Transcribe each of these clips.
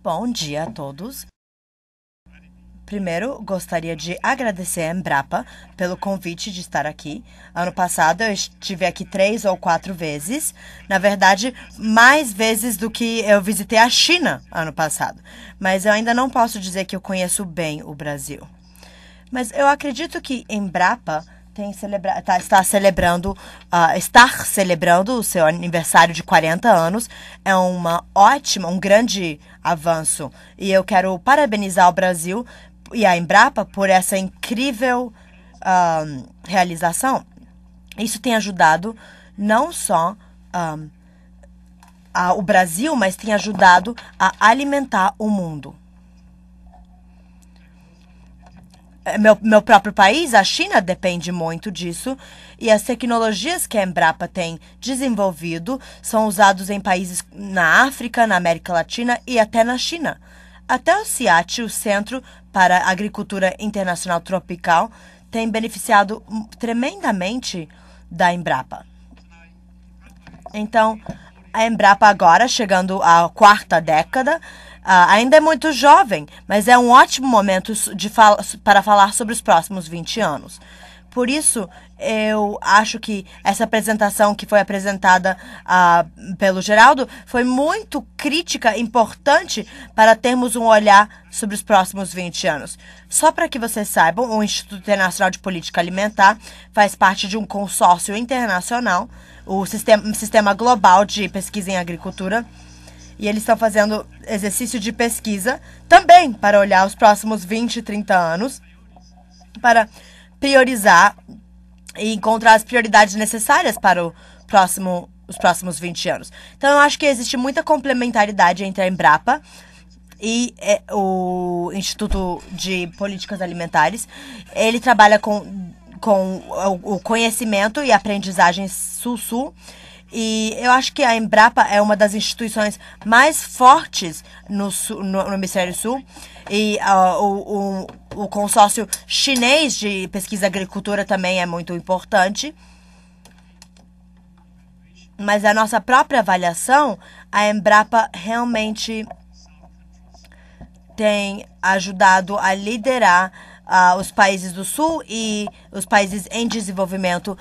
Bom dia a todos. Primeiro, gostaria de agradecer a Embrapa pelo convite de estar aqui. Ano passado, eu estive aqui 3 ou 4 vezes. Na verdade, mais vezes do que eu visitei a China ano passado. Mas eu ainda não posso dizer que eu conheço bem o Brasil. Mas eu acredito que Embrapa está celebrando o seu aniversário de 40 anos. É um grande avanço. E eu quero parabenizar o Brasil e a Embrapa por essa incrível realização. Isso tem ajudado não só o Brasil, mas tem ajudado a alimentar o mundo. Meu próprio país, a China, depende muito disso. E as tecnologias que a Embrapa tem desenvolvido são usadas em países na África, na América Latina e até na China. Até o CIAT, o Centro para a Agricultura Internacional Tropical, tem beneficiado tremendamente da Embrapa. Então, a Embrapa agora, chegando à 4ª década, ainda é muito jovem, mas é um ótimo momento para falar sobre os próximos 20 anos. Por isso, eu acho que essa apresentação que foi apresentada pelo Geraldo foi muito crítica, importante para termos um olhar sobre os próximos 20 anos. Só para que vocês saibam, o Instituto Internacional de Política Alimentar faz parte de um consórcio internacional, o Sistema Global de Pesquisa em Agricultura, e eles estão fazendo exercício de pesquisa também para olhar os próximos 20, 30 anos, para priorizar e encontrar as prioridades necessárias para os próximos 20 anos. Então, eu acho que existe muita complementaridade entre a Embrapa e o Instituto de Políticas Alimentares. Ele trabalha com o conhecimento e aprendizagem Sul-Sul. E eu acho que a Embrapa é uma das instituições mais fortes no Hemisfério Sul. E o consórcio chinês de pesquisa e agricultura também é muito importante. Mas a nossa própria avaliação, a Embrapa realmente tem ajudado a liderar os países do Sul e os países em desenvolvimento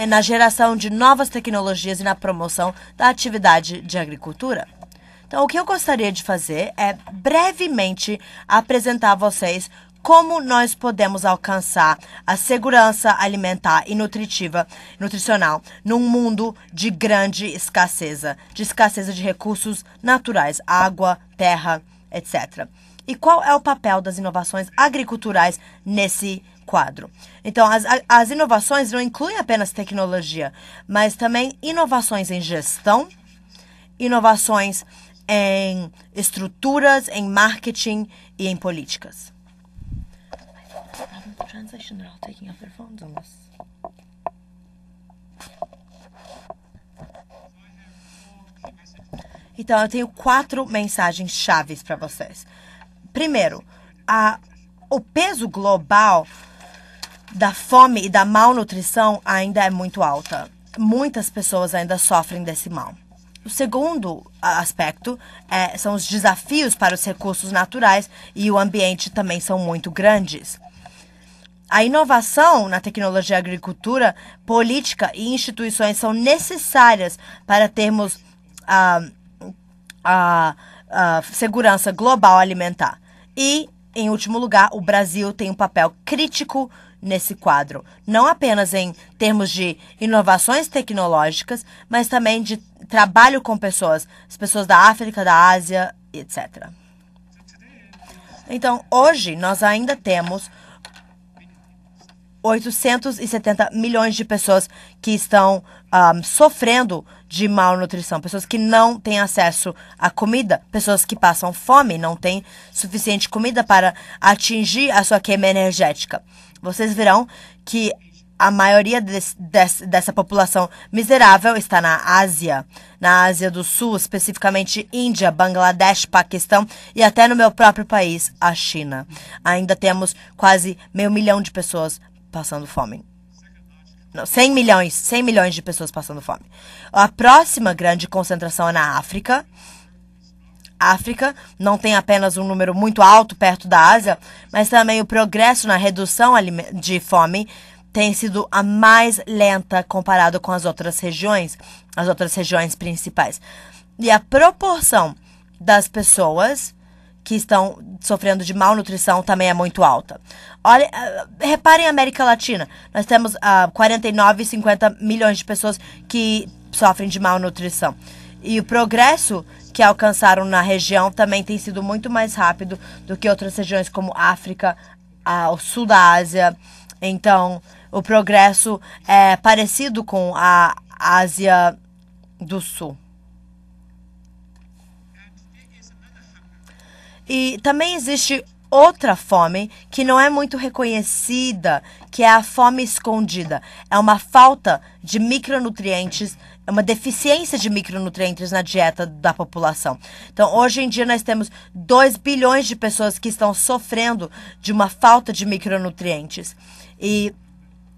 na geração de novas tecnologias e na promoção da atividade de agricultura. Então, o que eu gostaria de fazer é brevemente apresentar a vocês como nós podemos alcançar a segurança alimentar e nutricional num mundo de grande escassez de recursos naturais, água, terra, etc. E qual é o papel das inovações agriculturais nesse quadro? Então, as inovações não incluem apenas tecnologia, mas também inovações em gestão, inovações em estruturas, em marketing e em políticas. Então, eu tenho 4 mensagens chaves para vocês. Primeiro, o peso global da fome e da malnutrição ainda é muito alta. Muitas pessoas ainda sofrem desse mal. O segundo aspecto são os desafios para os recursos naturais e o ambiente também são muito grandes. A inovação na tecnologia, agricultura, política e instituições são necessárias para termos segurança global alimentar. E, em último lugar, o Brasil tem um papel crítico nesse quadro. Não apenas em termos de inovações tecnológicas, mas também de trabalho com as pessoas da África, da Ásia, etc. Então, hoje, nós ainda temos 870 milhões de pessoas que estão sofrendo de malnutrição, pessoas que não têm acesso à comida, pessoas que passam fome, não têm suficiente comida para atingir a sua queima energética. Vocês verão que a maioria dessa população miserável está na Ásia do Sul, especificamente Índia, Bangladesh, Paquistão e até no meu próprio país, a China. Ainda temos quase 500 milhões de pessoas passando fome. Não, 100 milhões de pessoas passando fome. A próxima grande concentração é na África. África não tem apenas um número muito alto perto da Ásia, mas também o progresso na redução de fome tem sido a mais lenta comparado com as outras regiões principais. E a proporção das pessoas que estão sofrendo de malnutrição também é muito alta. Olha, reparem a América Latina. Nós temos 49 e 50 milhões de pessoas que sofrem de malnutrição. E o progresso que alcançaram na região também tem sido muito mais rápido do que outras regiões como África, o sul da Ásia. Então, o progresso é parecido com a Ásia do Sul. E também existe outra fome que não é muito reconhecida, que é a fome escondida. É uma falta de micronutrientes, é uma deficiência de micronutrientes na dieta da população. Então, hoje em dia, nós temos 2 bilhões de pessoas que estão sofrendo de uma falta de micronutrientes. E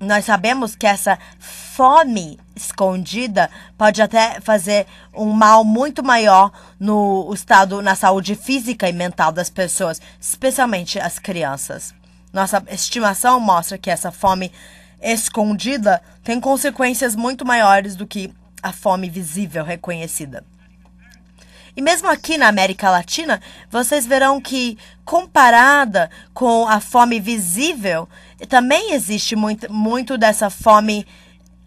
nós sabemos que essa fome escondida pode até fazer um mal muito maior no estado, na saúde física e mental das pessoas, especialmente as crianças. Nossa estimação mostra que essa fome escondida tem consequências muito maiores do que a fome visível reconhecida. E mesmo aqui na América Latina, vocês verão que, comparada com a fome visível, também existe muito dessa fome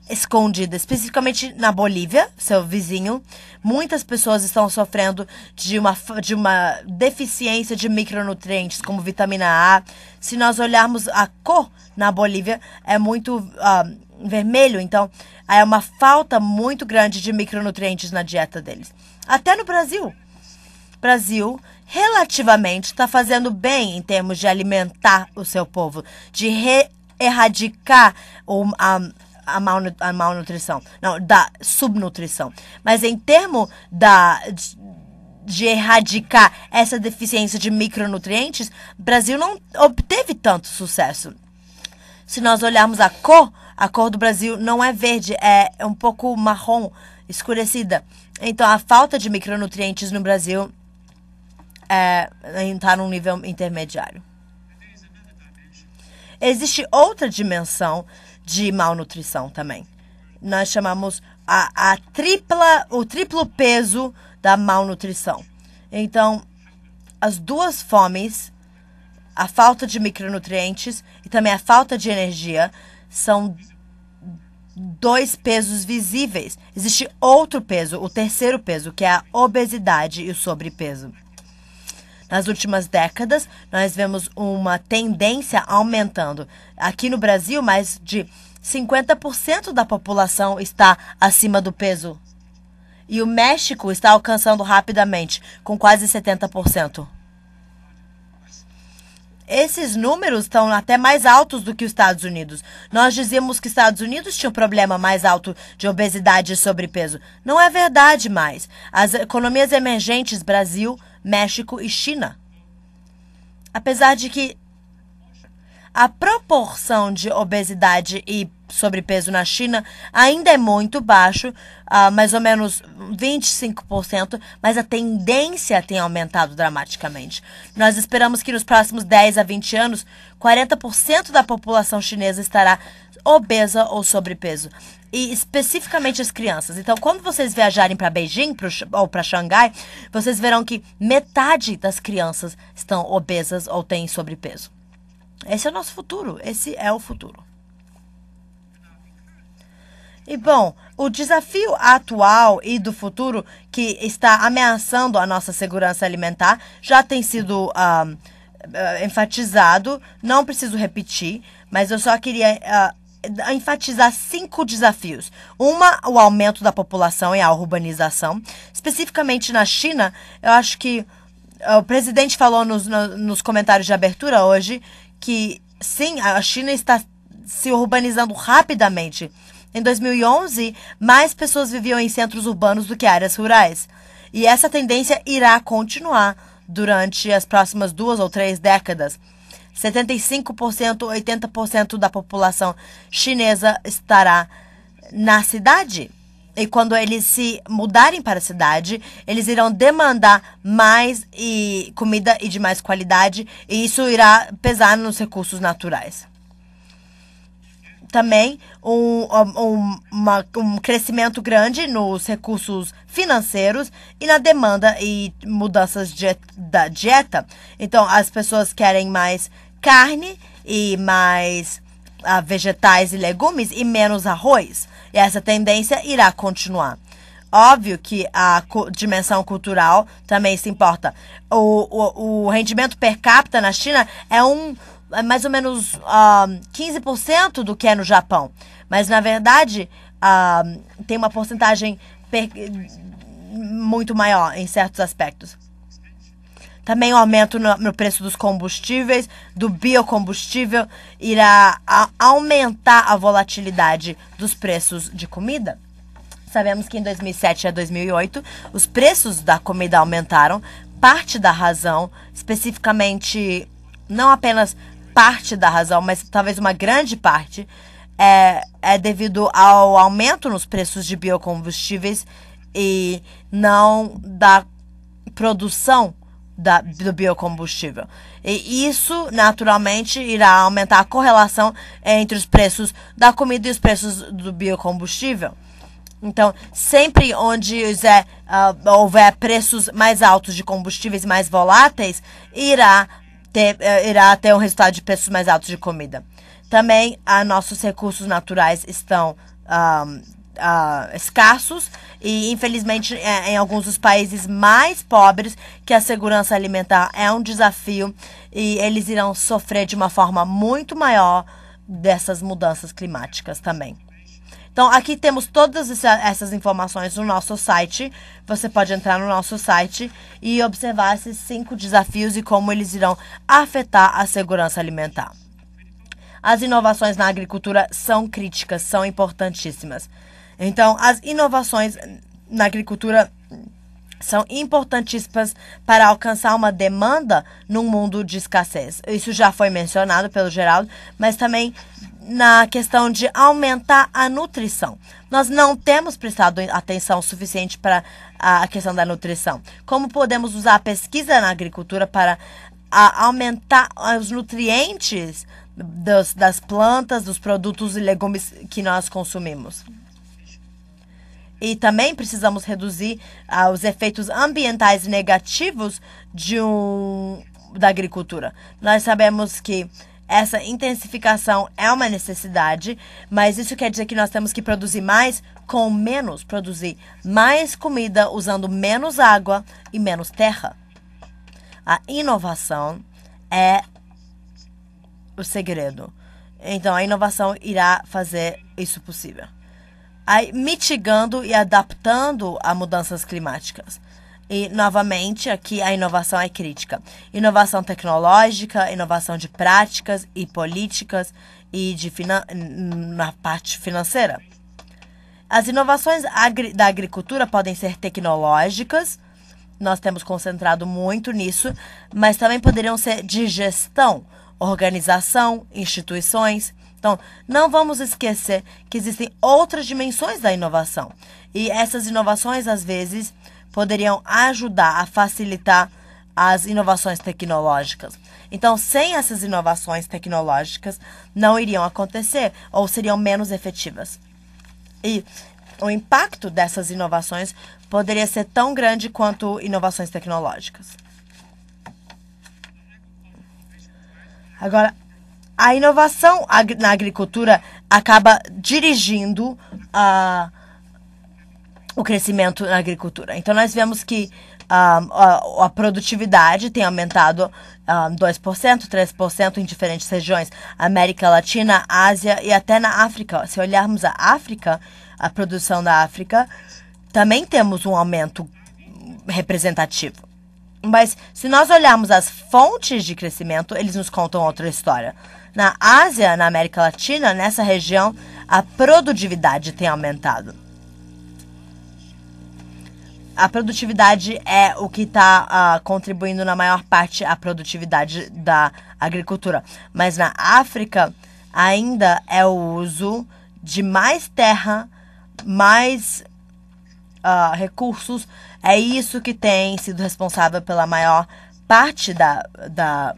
escondida, especificamente na Bolívia, seu vizinho. Muitas pessoas estão sofrendo de uma deficiência de micronutrientes, como vitamina A. Se nós olharmos a cor na Bolívia, é muito vermelho, então é uma falta muito grande de micronutrientes na dieta deles. Até no Brasil. Brasil, relativamente, está fazendo bem em termos de alimentar o seu povo, de erradicar a malnutrição, não, da subnutrição. Mas em termos de erradicar essa deficiência de micronutrientes, o Brasil não obteve tanto sucesso. Se nós olharmos a cor do Brasil não é verde, é um pouco marrom, escurecida. Então, a falta de micronutrientes no Brasil está num nível intermediário. Existe outra dimensão de malnutrição também. Nós chamamos o triplo peso da malnutrição. Então, as duas fomes, a falta de micronutrientes e também a falta de energia, são 2 pesos visíveis. Existe outro peso, o terceiro peso, que é a obesidade e o sobrepeso. Nas últimas décadas, nós vemos uma tendência aumentando. Aqui no Brasil, mais de 50% da população está acima do peso. E o México está alcançando rapidamente, com quase 70%. Esses números estão até mais altos do que os Estados Unidos. Nós dizíamos que os Estados Unidos tinham um problema mais alto de obesidade e sobrepeso. Não é verdade mais. As economias emergentes, Brasil, México e China. Apesar de que a proporção de obesidade e sobrepeso na China ainda é muito baixo, mais ou menos 25%, mas a tendência tem aumentado dramaticamente. Nós esperamos que nos próximos 10 a 20 anos, 40% da população chinesa estará obesa ou sobrepeso. E especificamente as crianças. Então, quando vocês viajarem para Beijing ou para Xangai, vocês verão que metade das crianças estão obesas ou têm sobrepeso. Esse é o nosso futuro. Esse é o futuro. E, bom, o desafio atual e do futuro que está ameaçando a nossa segurança alimentar já tem sido enfatizado. Não preciso repetir, mas eu só queria enfatizar 5 desafios. O aumento da população e a urbanização. Especificamente na China, eu acho que o presidente falou nos comentários de abertura hoje que, sim, a China está se urbanizando rapidamente. Em 2011, mais pessoas viviam em centros urbanos do que áreas rurais. E essa tendência irá continuar durante as próximas 2 ou 3 décadas. 75%, 80% da população chinesa estará na cidade. E quando eles se mudarem para a cidade, eles irão demandar mais comida e de mais qualidade, e isso irá pesar nos recursos naturais. Também um crescimento grande nos recursos financeiros e na demanda e mudanças da dieta. Então, as pessoas querem mais carne e mais vegetais e legumes e menos arroz. E essa tendência irá continuar. Óbvio que a dimensão cultural também se importa. O rendimento per capita na China é mais ou menos 15% do que é no Japão. Mas, na verdade, tem uma porcentagem muito maior em certos aspectos. Também o aumento no preço dos combustíveis, do biocombustível, irá aumentar a volatilidade dos preços de comida. Sabemos que em 2007 a 2008, os preços da comida aumentaram. Parte da razão, especificamente, não apenas parte da razão, mas talvez uma grande parte, é devido ao aumento nos preços de biocombustíveis e não da produção do biocombustível. E isso, naturalmente, irá aumentar a correlação entre os preços da comida e os preços do biocombustível. Então, sempre onde houver preços mais altos de combustíveis mais voláteis, irá ter um resultado de preços mais altos de comida. Também, nossos recursos naturais estão escassos e, infelizmente, em alguns dos países mais pobres, que a segurança alimentar é um desafio e eles irão sofrer de uma forma muito maior dessas mudanças climáticas também. Então, aqui temos todas essas informações no nosso site. Você pode entrar no nosso site e observar esses 5 desafios e como eles irão afetar a segurança alimentar. As inovações na agricultura são críticas, são importantíssimas. Então, as inovações na agricultura são importantíssimas para alcançar uma demanda num mundo de escassez. Isso já foi mencionado pelo Geraldo, mas também na questão de aumentar a nutrição. Nós não temos prestado atenção suficiente para a questão da nutrição. Como podemos usar a pesquisa na agricultura para aumentar os nutrientes das plantas, dos produtos e legumes que nós consumimos? E também precisamos reduzir os efeitos ambientais negativos da agricultura. Nós sabemos que essa intensificação é uma necessidade, mas isso quer dizer que nós temos que produzir mais com menos, produzir mais comida usando menos água e menos terra. A inovação é o segredo. Então, a inovação irá fazer isso possível. Mitigando e adaptando a mudanças climáticas. E, novamente, aqui a inovação é crítica. Inovação tecnológica, inovação de práticas e políticas e na parte financeira. As inovações da agricultura podem ser tecnológicas, nós temos concentrado muito nisso, mas também poderiam ser de gestão, organização, instituições. Então, não vamos esquecer que existem outras dimensões da inovação. E essas inovações, às vezes, poderiam ajudar a facilitar as inovações tecnológicas. Então, sem essas inovações tecnológicas, não iriam acontecer ou seriam menos efetivas. E o impacto dessas inovações poderia ser tão grande quanto inovações tecnológicas. Agora, a inovação na agricultura acaba dirigindo o crescimento na agricultura. Então, nós vemos que a produtividade tem aumentado 2%, 3% em diferentes regiões. América Latina, Ásia e até na África. Se olharmos a África, a produção da África, também temos um aumento representativo. Mas, se nós olharmos as fontes de crescimento, eles nos contam outra história. Na Ásia, na América Latina, nessa região, a produtividade tem aumentado. A produtividade é o que está contribuindo na maior parte à produtividade da agricultura. Mas na África, ainda é o uso de mais terra, mais recursos, é isso que tem sido responsável pela maior parte da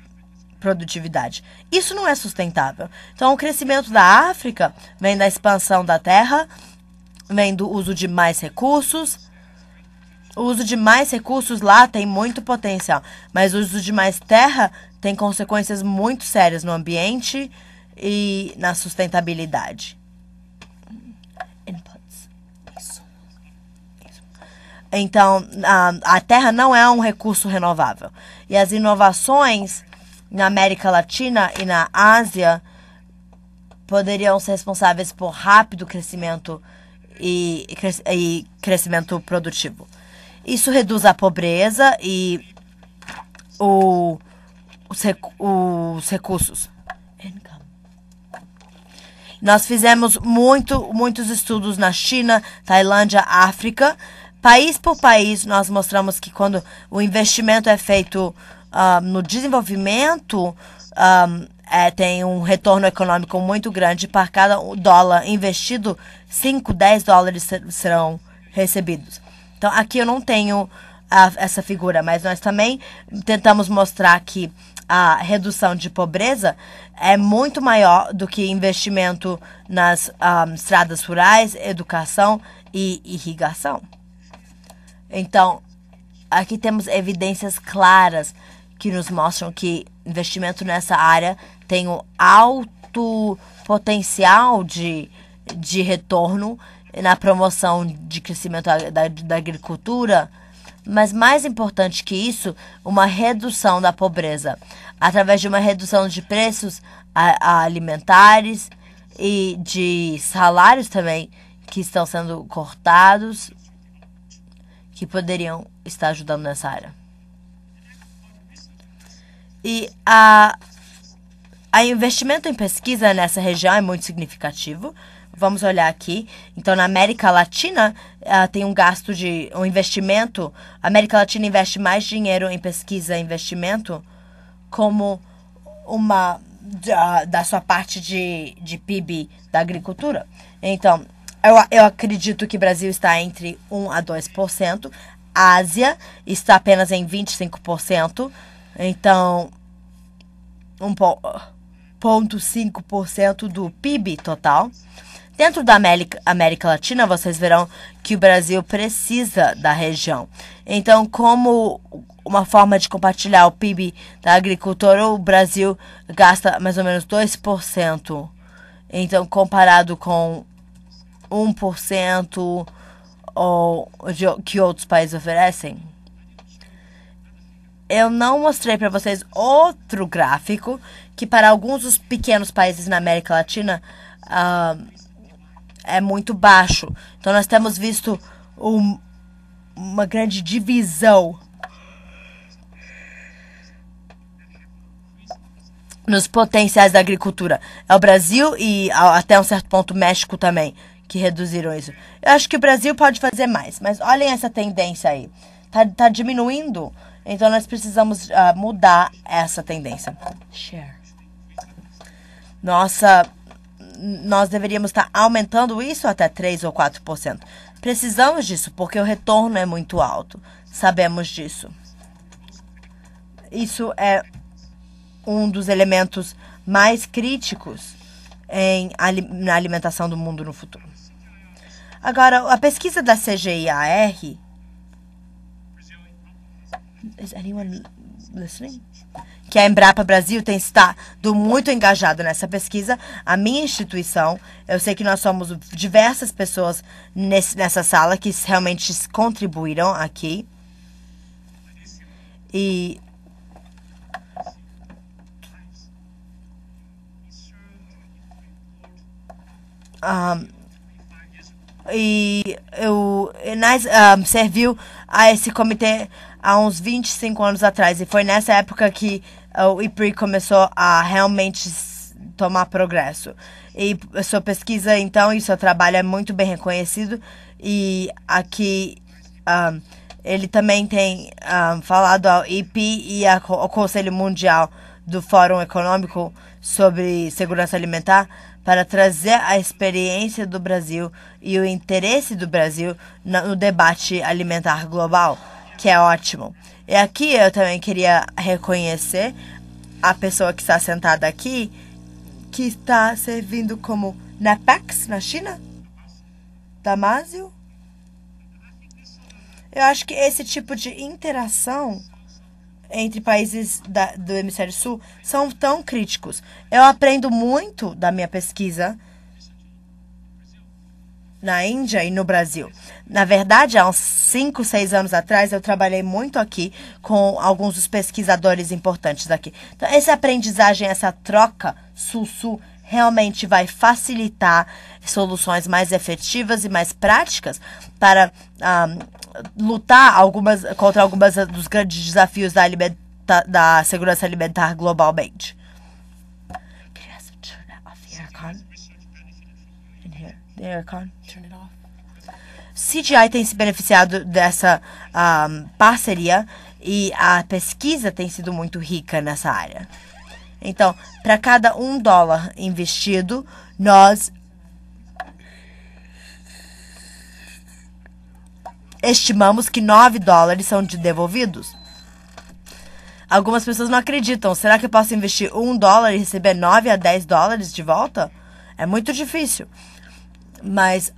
produtividade. Isso não é sustentável. Então, o crescimento da África vem da expansão da terra, vem do uso de mais recursos. O uso de mais recursos lá tem muito potencial, mas o uso de mais terra tem consequências muito sérias no ambiente e na sustentabilidade. Inputs. Isso. Então, a terra não é um recurso renovável. E as inovações na América Latina e na Ásia poderiam ser responsáveis por rápido crescimento e crescimento produtivo. Isso reduz a pobreza e os recursos. Nós fizemos muitos estudos na China, Tailândia, África. País por país, nós mostramos que quando o investimento é feito no desenvolvimento, tem um retorno econômico muito grande. Para cada dólar investido, 5, 10 dólares serão recebidos. Então, aqui eu não tenho essa figura, mas nós também tentamos mostrar que a redução de pobreza é muito maior do que investimento nas estradas rurais, educação e irrigação. Então, aqui temos evidências claras que nos mostram que investimento nessa área tem um alto potencial de retorno na promoção de crescimento da agricultura, mas mais importante que isso, uma redução da pobreza, através de uma redução de preços alimentares e de salários também que estão sendo cortados, que poderiam estar ajudando nessa área. E a investimento em pesquisa nessa região é muito significativo. Vamos olhar aqui. Então, na América Latina, tem um investimento. A América Latina investe mais dinheiro em pesquisa e investimento como uma da sua parte de PIB da agricultura. Então, eu acredito que o Brasil está entre 1 a 2%. A Ásia está apenas em 25%. Então, 1,5% do PIB total. Dentro da América Latina, vocês verão que o Brasil precisa da região. Então, como uma forma de compartilhar o PIB da agricultura, o Brasil gasta mais ou menos 2%. Então, comparado com 1% que outros países oferecem. Eu não mostrei para vocês outro gráfico que para alguns dos pequenos países na América Latina é muito baixo. Então, nós temos visto uma grande divisão nos potenciais da agricultura. É o Brasil e até um certo ponto o México também que reduziram isso. Eu acho que o Brasil pode fazer mais, mas olhem essa tendência aí. Tá diminuindo, então nós precisamos mudar essa tendência. Share. Nós deveríamos estar aumentando isso até 3 ou 4%. Precisamos disso, porque o retorno é muito alto. Sabemos disso. Isso é um dos elementos mais críticos na alimentação do mundo no futuro. Agora, a pesquisa da CGIAR... Is anyone listening? Que a Embrapa Brasil tem estado muito engajado nessa pesquisa. A minha instituição, eu sei que nós somos diversas pessoas nessa sala que realmente contribuíram aqui. E serviu a esse comitê há uns 25 anos atrás. E foi nessa época que o IPRI começou a realmente tomar progresso. E a sua pesquisa, então, e seu trabalho é muito bem reconhecido. E aqui ele também tem falado ao IPI e ao Conselho Mundial do Fórum Econômico sobre Segurança Alimentar para trazer a experiência do Brasil e o interesse do Brasil no debate alimentar global, que é ótimo. E aqui eu também queria reconhecer a pessoa que está sentada aqui, que está servindo como Napex na China, Damásio. Eu acho que esse tipo de interação entre países do Hemisfério Sul são tão críticos. Eu aprendo muito da minha pesquisa na Índia e no Brasil. Na verdade, há uns 5, 6 anos atrás, eu trabalhei muito aqui com alguns dos pesquisadores importantes daqui. Então, essa aprendizagem, essa troca Sul-Sul, realmente vai facilitar soluções mais efetivas e mais práticas para lutar contra algumas dos grandes desafios da segurança alimentar globalmente. CGI tem se beneficiado dessa parceria e a pesquisa tem sido muito rica nessa área. Então, para cada $1 investido, nós estimamos que $9 são devolvidos. Algumas pessoas não acreditam. Será que eu posso investir $1 e receber 9 a 10 dólares de volta? É muito difícil. Mas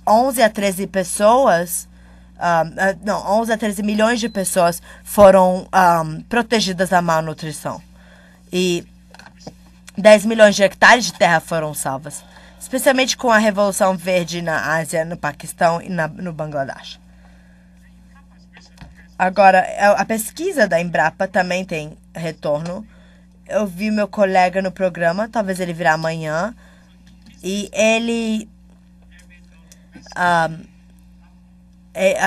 11 a 13 pessoas, 11 a 13 milhões de pessoas foram protegidas da malnutrição. E 10 milhões de hectares de terra foram salvas. Especialmente com a Revolução Verde na Ásia, no Paquistão e no Bangladesh. Agora, a pesquisa da Embrapa também tem retorno. Eu vi meu colega no programa, talvez ele virá amanhã. E ele... a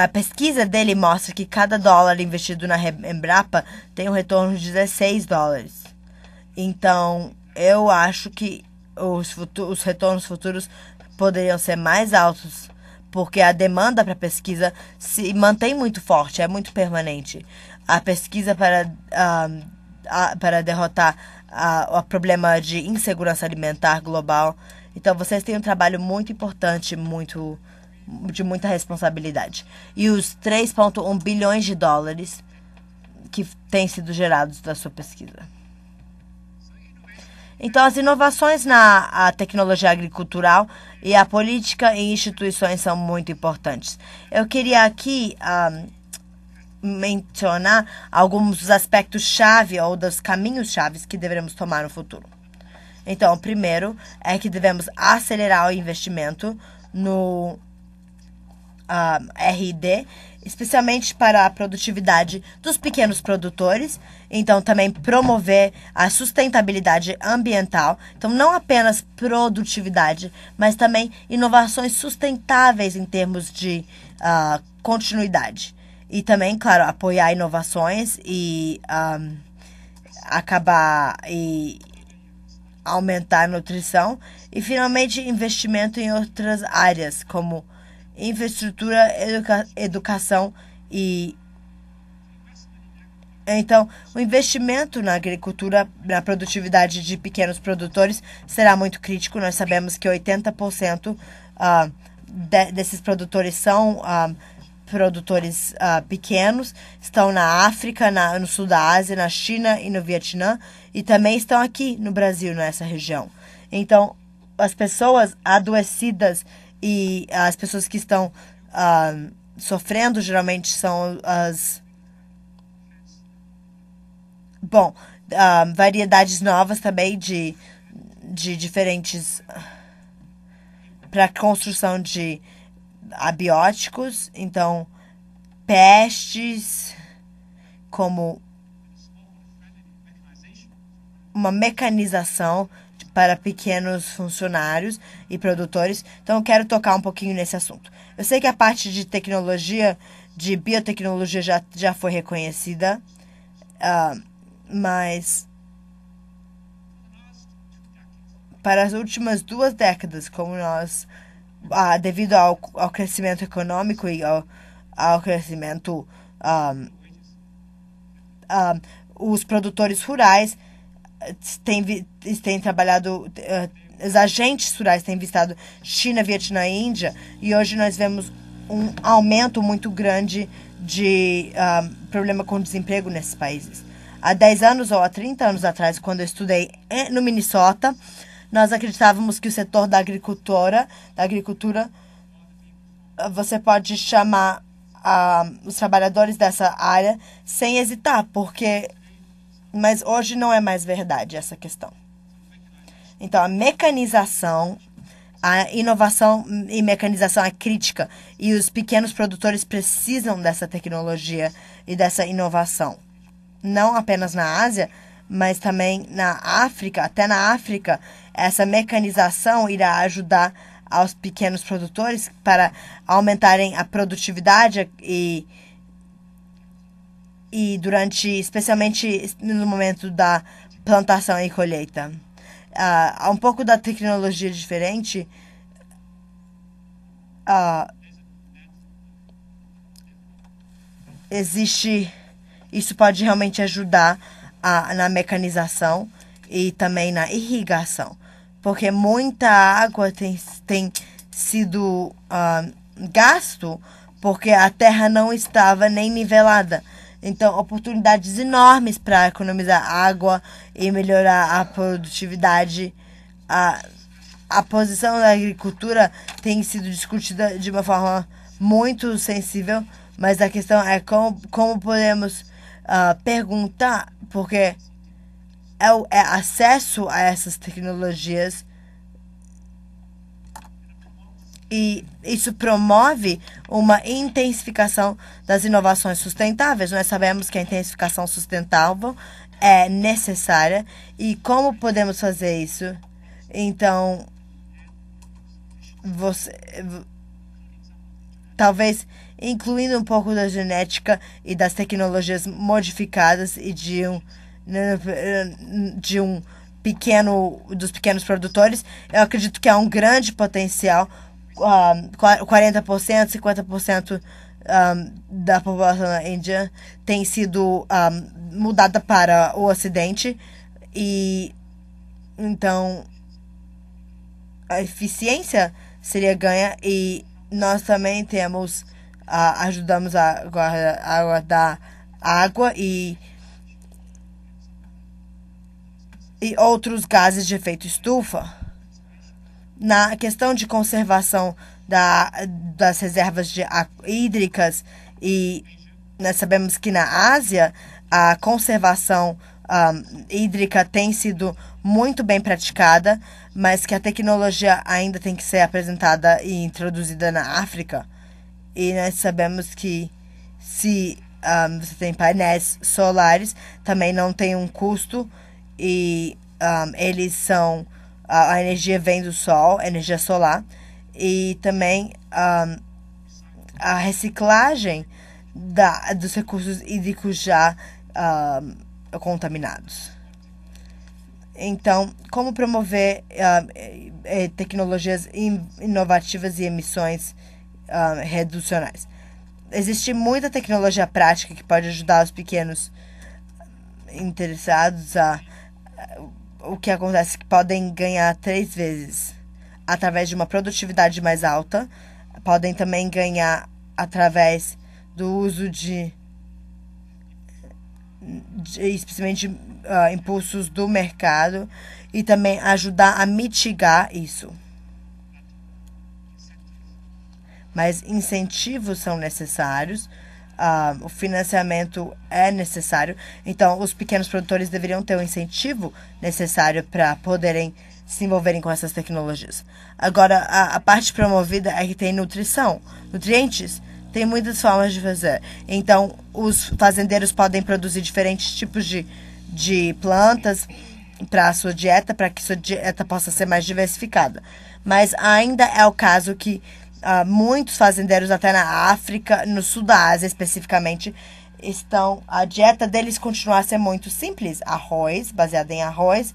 pesquisa dele mostra que cada $1 investido na Embrapa tem um retorno de $16. Então, eu acho que os retornos futuros poderiam ser mais altos, porque a demanda para pesquisa se mantém muito forte, é muito permanente. A pesquisa para derrotar o problema de insegurança alimentar global. Então, vocês têm um trabalho muito importante, de muita responsabilidade. E os 3,1 bilhões de dólares que têm sido gerados da sua pesquisa. Então, as inovações na tecnologia agricultural e a política e instituições são muito importantes. Eu queria aqui mencionar alguns dos aspectos-chave ou dos caminhos-chave que devemos tomar no futuro. Então, o primeiro é que devemos acelerar o investimento no R&D, especialmente para a produtividade dos pequenos produtores. Então, também promover a sustentabilidade ambiental. Então, não apenas produtividade, mas também inovações sustentáveis em termos de continuidade. E também, claro, apoiar inovações e acabar e aumentar a nutrição. E, finalmente, investimento em outras áreas, como infraestrutura, educação e... Então, o investimento na agricultura, na produtividade de pequenos produtores será muito crítico. Nós sabemos que 80% desses produtores são produtores pequenos, estão na África, no sul da Ásia, na China e no Vietnã, e também estão aqui no Brasil, nessa região. Então, as pessoas adoecidas e as pessoas que estão sofrendo geralmente são as... Bom, variedades novas também de diferentes... para a construção de abióticos. Então, pestes, como uma mecanização para pequenos funcionários e produtores. Então, eu quero tocar um pouquinho nesse assunto. Eu sei que a parte de tecnologia, de biotecnologia já foi reconhecida, mas para as últimas 2 décadas, como nós, devido ao crescimento econômico e ao crescimento, os produtores rurais têm trabalhado os agentes rurais têm visitado China, Vietnã e Índia, e hoje nós vemos um aumento muito grande de problema com desemprego nesses países. Há 10 anos ou há 30 anos atrás, quando eu estudei no Minnesota, nós acreditávamos que o setor da agricultura, você pode chamar os trabalhadores dessa área sem hesitar, mas hoje não é mais verdade essa questão. Então, a mecanização, a inovação e mecanização é crítica, e os pequenos produtores precisam dessa tecnologia e dessa inovação. Não apenas na Ásia, mas também na África. Até na África, essa mecanização irá ajudar aos pequenos produtores para aumentarem a produtividade e especialmente no momento da plantação e colheita. Há um pouco da tecnologia diferente. Isso pode realmente ajudar na mecanização e também na irrigação, porque muita água tem sido gasto porque a terra não estava nem nivelada. Então, oportunidades enormes para economizar água e melhorar a produtividade. A posição da agricultura tem sido discutida de uma forma muito sensível, mas a questão é como podemos perguntar, porque é acesso a essas tecnologias, e isso promove uma intensificação das inovações sustentáveis. Nós sabemos que a intensificação sustentável é necessária. E como podemos fazer isso? Então, talvez incluindo um pouco da genética e das tecnologias modificadas e dos pequenos produtores, eu acredito que há um grande potencial. 40%, 50% da população da Índia tem sido mudada para o Ocidente, e então a eficiência seria ganha, e nós também ajudamos a guardar água e outros gases de efeito estufa. Na questão de conservação das reservas hídricas, e nós sabemos que na Ásia a conservação hídrica tem sido muito bem praticada, mas que a tecnologia ainda tem que ser apresentada e introduzida na África. E nós sabemos que se você tem painéis solares, também não tem um custo, e eles são... A energia vem do sol, energia solar, e também a reciclagem dos recursos hídricos já contaminados. Então, como promover tecnologias inovativas e emissões reducionais? Existe muita tecnologia prática que pode ajudar os pequenos interessados o que acontece é que podem ganhar 3 vezes através de uma produtividade mais alta. Podem também ganhar através do uso especialmente impulsos do mercado, e também ajudar a mitigar isso. Mas incentivos são necessários. O financiamento é necessário. Então, os pequenos produtores deveriam ter o incentivo necessário para poderem se envolverem com essas tecnologias. Agora, a parte promovida é que tem nutrientes. Tem muitas formas de fazer. Então, os fazendeiros podem produzir diferentes tipos de plantas para a sua dieta, para que sua dieta possa ser mais diversificada. Mas ainda é o caso que muitos fazendeiros, até na África, no sul da Ásia especificamente, a dieta deles continua a ser muito simples. Arroz, baseado em arroz,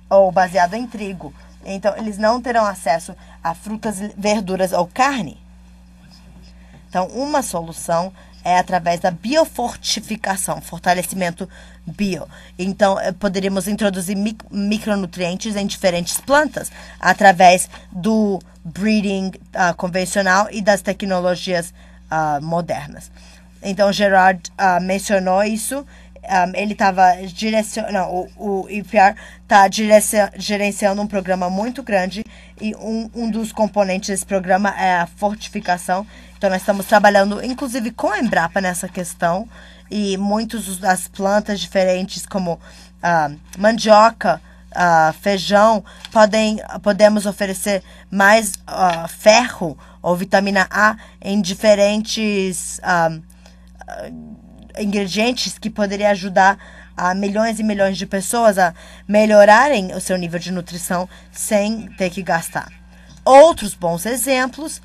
ou baseado em trigo. Então, eles não terão acesso a frutas, verduras ou carne. Então, uma solução é através da biofortificação, fortalecimento bio. Então, poderíamos introduzir micronutrientes em diferentes plantas através do breeding convencional e das tecnologias modernas. Então, Gerard mencionou isso. Ele estava direcionando, o EPR está gerenciando um programa muito grande e um dos componentes desse programa é a fortificação. Então, nós estamos trabalhando, inclusive, com a Embrapa nessa questão e muitas das plantas diferentes, como mandioca, feijão, podemos oferecer mais ferro ou vitamina A em diferentes ingredientes que poderia ajudar a milhões e milhões de pessoas a melhorarem o seu nível de nutrição sem ter que gastar. Outros bons exemplos,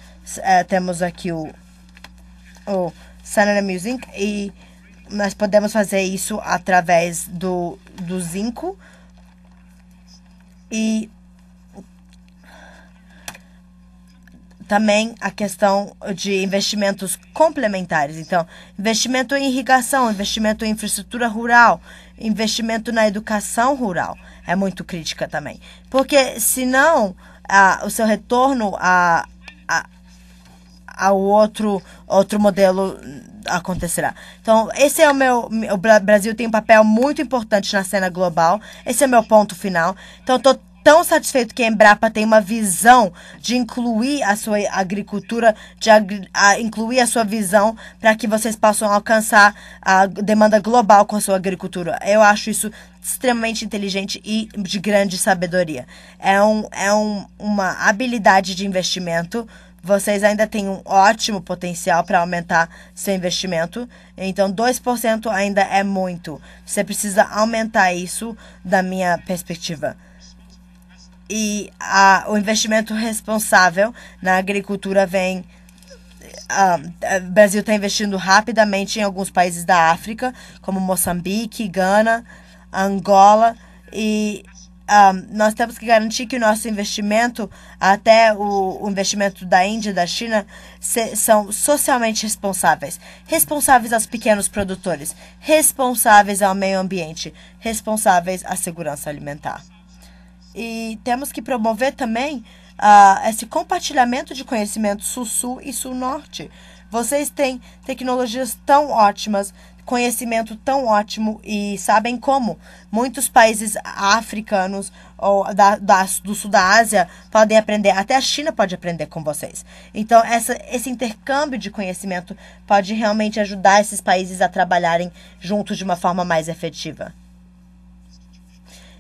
temos aqui o Sun Music, e nós podemos fazer isso através do zinco e também a questão de investimentos complementares. Então, investimento em irrigação, investimento em infraestrutura rural, investimento na educação rural é muito crítica também. Porque, senão, o seu retorno ao outro modelo acontecerá. Então, esse é o Brasil tem um papel muito importante na cena global. Esse é o meu ponto final. Então, estou tão satisfeito que a Embrapa tem uma visão de incluir a sua agricultura, de incluir a sua visão para que vocês possam alcançar a demanda global com a sua agricultura. Eu acho isso extremamente inteligente e de grande sabedoria. É uma habilidade de investimento. Vocês ainda têm um ótimo potencial para aumentar seu investimento. Então, 2% ainda é muito. Você precisa aumentar isso da minha perspectiva. E o investimento responsável na agricultura vem... o Brasil está investindo rapidamente em alguns países da África, como Moçambique, Gana, Angola, e nós temos que garantir que o nosso investimento, até o investimento da Índia e da China, são socialmente responsáveis. Responsáveis aos pequenos produtores, responsáveis ao meio ambiente, responsáveis à segurança alimentar. E temos que promover também esse compartilhamento de conhecimento sul-sul e sul-norte. Vocês têm tecnologias tão ótimas, conhecimento tão ótimo e sabem como. Muitos países africanos ou do sul da Ásia podem aprender. Até a China pode aprender com vocês. Então, esse intercâmbio de conhecimento pode realmente ajudar esses países a trabalharem juntos de uma forma mais efetiva.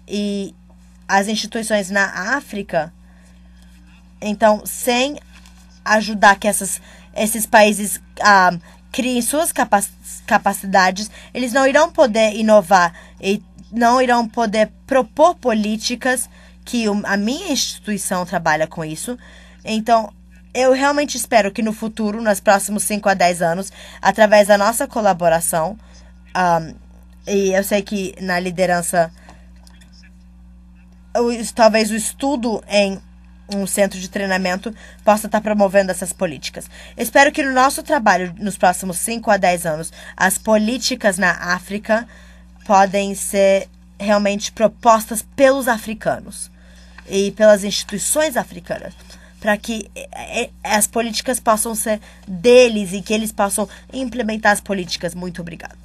E as instituições na África, então, sem ajudar que esses países criem suas capacidades, eles não irão poder inovar e não irão poder propor políticas que a minha instituição trabalha com isso. Então, eu realmente espero que no futuro, nos próximos 5 a 10 anos, através da nossa colaboração, e eu sei que na liderança, talvez o estudo em um centro de treinamento possa estar promovendo essas políticas. Espero que no nosso trabalho, nos próximos 5 a 10 anos, as políticas na África podem ser realmente propostas pelos africanos e pelas instituições africanas, para que as políticas possam ser deles e que eles possam implementar as políticas. Muito obrigada.